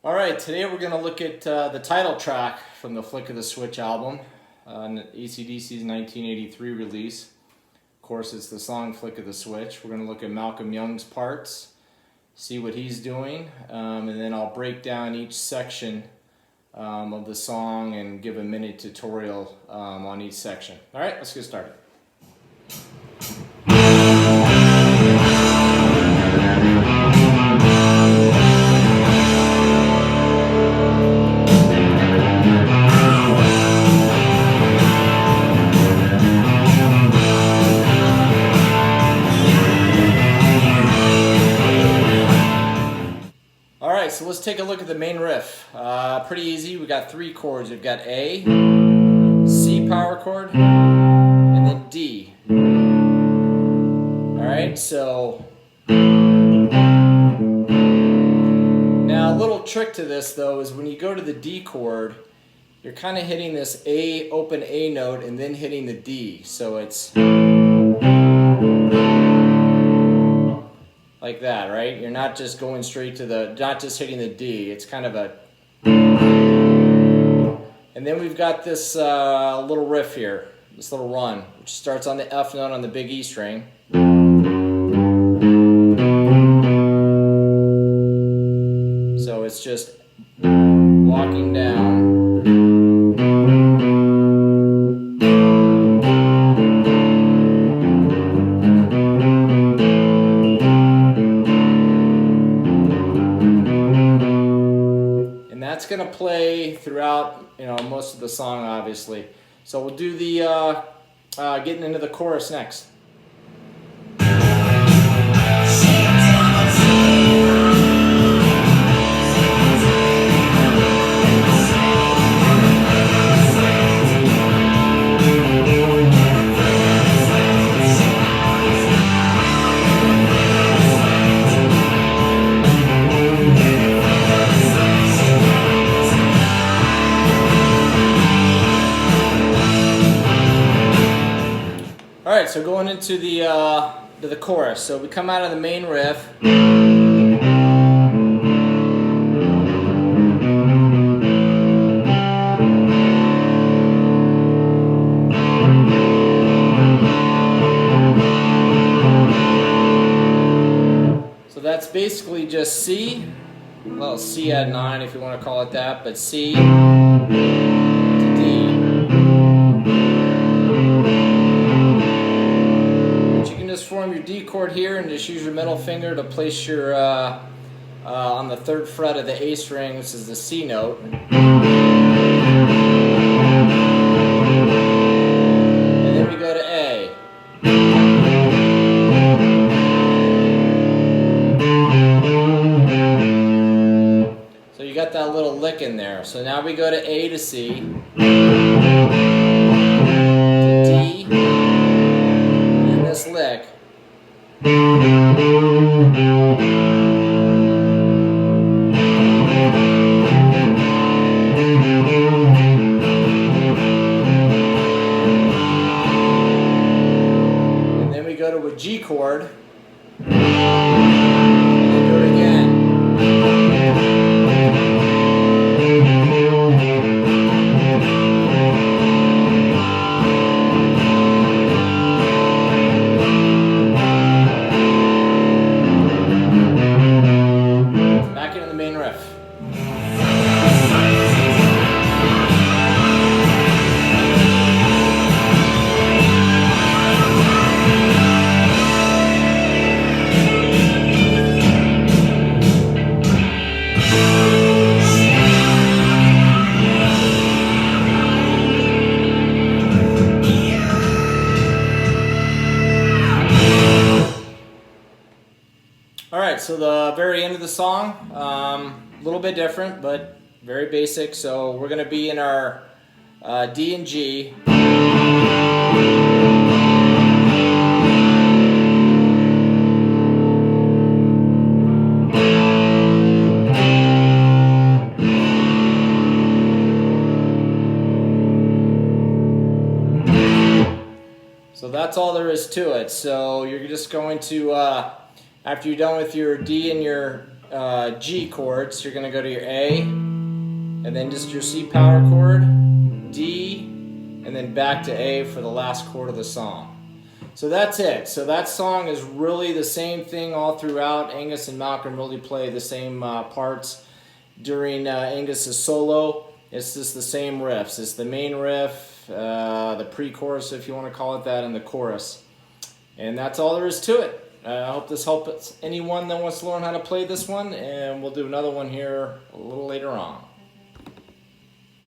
All right, today we're going to look at the title track from the Flick of the Switch album, AC/DC's 1983 release. Of course, it's the song Flick of the Switch. We're going to look at Malcolm Young's parts, see what he's doing, and then I'll break down each section of the song and give a mini tutorial on each section. All right, let's get started. So let's take a look at the main riff. Pretty easy. We got three chords. We've got A, C power chord, and then D. Alright, so now a little trick to this though is when you go to the D chord, you're kind of hitting this A, open A note and then hitting the D. So it's like that, right? You're not just going straight to not just hitting the D. It's kind of a... And then we've got this little riff here, this little run, which starts on the F note on the big E string. So it's just walking down. That's going to play throughout, most of the song, obviously. So we'll do the getting into the chorus next. Alright, so going into the chorus. So we come out of the main riff. So that's basically just C, well, C add 9 if you want to call it that, but C to D. Form your D chord here and just use your middle finger to place your on the 3rd fret of the A string, which is the C note. And then we go to A. So you got that little lick in there. So now we go to A to C, to D, and this lick. And then we go to a G chord, and then do it again. Alright, so the very end of the song, a little bit different, but very basic. So we're going to be in our D and G. So that's all there is to it. So you're just going to, after you're done with your D and your G chords, you're going to go to your A, and then just your C power chord, D, and then back to A for the last chord of the song. So that's it. So that song is really the same thing all throughout. Angus and Malcolm really play the same parts during Angus's solo. It's just the same riffs. It's the main riff, the pre-chorus, if you want to call it that, and the chorus. And that's all there is to it. I hope this helps anyone that wants to learn how to play this one, and we'll do another one here a little later on.